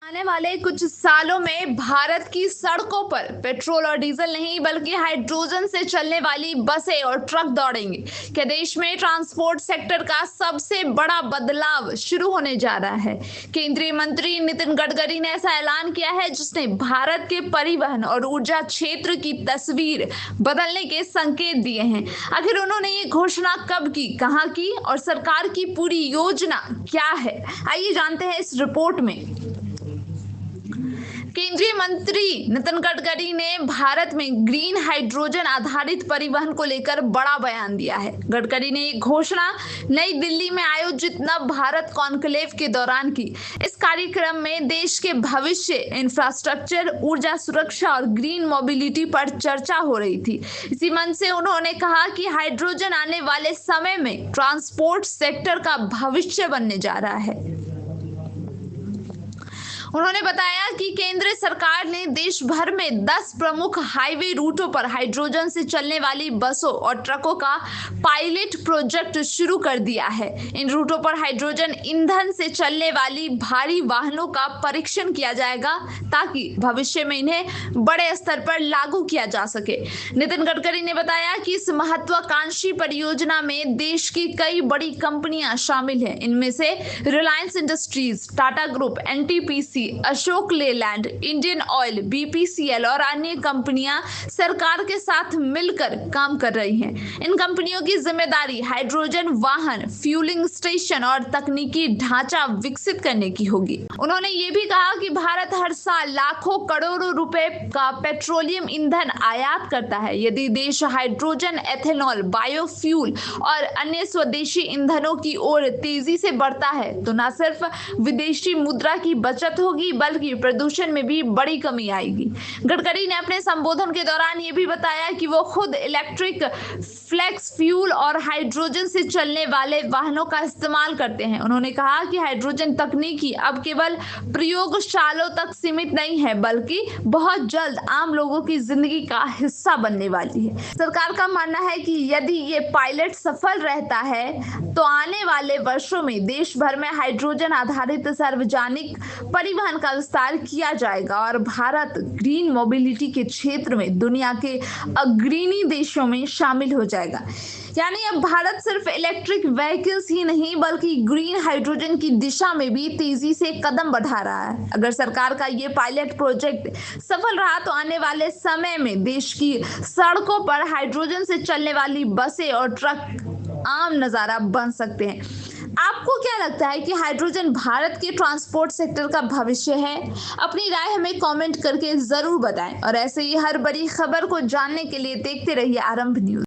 आने वाले कुछ सालों में भारत की सड़कों पर पेट्रोल और डीजल नहीं बल्कि हाइड्रोजन से चलने वाली बसें और ट्रक दौड़ेंगे। क्या देश में ट्रांसपोर्ट सेक्टर का सबसे बड़ा बदलाव शुरू होने जा रहा है? केंद्रीय मंत्री नितिन गडकरी ने ऐसा ऐलान किया है जिसने भारत के परिवहन और ऊर्जा क्षेत्र की तस्वीर बदलने के संकेत दिए हैं। आखिर उन्होंने ये घोषणा कब की, कहां की और सरकार की पूरी योजना क्या है? आइए जानते हैं इस रिपोर्ट में। केंद्रीय मंत्री नितिन गडकरी ने भारत में ग्रीन हाइड्रोजन आधारित परिवहन को लेकर बड़ा बयान दिया है। गडकरी ने ये घोषणा नई दिल्ली में आयोजित नव भारत कॉन्क्लेव के दौरान की। इस कार्यक्रम में देश के भविष्य, इंफ्रास्ट्रक्चर, ऊर्जा सुरक्षा और ग्रीन मोबिलिटी पर चर्चा हो रही थी। इसी मंच से उन्होंने कहा कि हाइड्रोजन आने वाले समय में ट्रांसपोर्ट सेक्टर का भविष्य बनने जा रहा है। उन्होंने बताया कि केंद्र सरकार ने देश भर में 10 प्रमुख हाईवे रूटों पर हाइड्रोजन से चलने वाली बसों और ट्रकों का पायलट प्रोजेक्ट शुरू कर दिया है। इन रूटों पर हाइड्रोजन ईंधन से चलने वाली भारी वाहनों का परीक्षण किया जाएगा ताकि भविष्य में इन्हें बड़े स्तर पर लागू किया जा सके। नितिन गडकरी ने बताया कि इस महत्वाकांक्षी परियोजना में देश की कई बड़ी कंपनियां शामिल हैं। इनमें से Reliance industries, Tata group, NTPC, Ashok Leyland, Indian oil, BPCL और अन्य कंपनियां सरकार के साथ मिलकर काम कर रही हैं। इन कंपनियों की जिम्मेदारी हाइड्रोजन वाहन, फ्यूलिंग स्टेशन और तकनीकी ढांचा विकसित करने की होगी। उन्होंने ये भी कहा कि भारत हर साल लाखों करोड़ों रुपए का पेट्रोलियम ईंधन आयात करता है। यदि देश हाइड्रोजन, एथेनॉल, बायोफ्यूल और अन्य स्वदेशी ईंधनों की ओर तेजी से बढ़ता है तो न सिर्फ विदेशी मुद्रा की बचत होगी बल्कि प्रदूषण में भी बड़ी कमी आएगी। गडकरी ने अपने संबोधन के दौरान ये भी बताया कि वो खुद इलेक्ट्रिक, फ्लेक्स फ्यूल और हाइड्रोजन से चलने वाले वाहनों का इस्तेमाल करते हैं। उन्होंने कहा कि हाइड्रोजन तकनीकी अब केवल प्रयोगशालाओं तक सीमित नहीं है बल्कि बहुत जल्द आम लोगों की जिंदगी का हिस्सा बनने वाली है। सरकार का मानना है कि यदि ये पायलट सफल रहता है तो आने वाले वर्षों में देश भर में हाइड्रोजन आधारित सार्वजनिक परिवहन का विस्तार किया जाएगा और भारत ग्रीन मोबिलिटी के क्षेत्र में दुनिया के अग्रणी देशों में शामिल हो जाएगा। यानी अब भारत सिर्फ इलेक्ट्रिक व्हीकल्स ही नहीं बल्कि ग्रीन हाइड्रोजन की दिशा में भी तेजी से कदम बढ़ा रहा है। अगर सरकार का ये पायलट प्रोजेक्ट सफल रहा तो आने वाले समय में देश की सड़कों पर हाइड्रोजन से चलने वाली बसें और ट्रक आम नजारा बन सकते हैं। आपको क्या लगता है कि हाइड्रोजन भारत के ट्रांसपोर्ट सेक्टर का भविष्य है? अपनी राय हमें कमेंट करके जरूर बताएं और ऐसे ही हर बड़ी खबर को जानने के लिए देखते रहिए आरंभ न्यूज।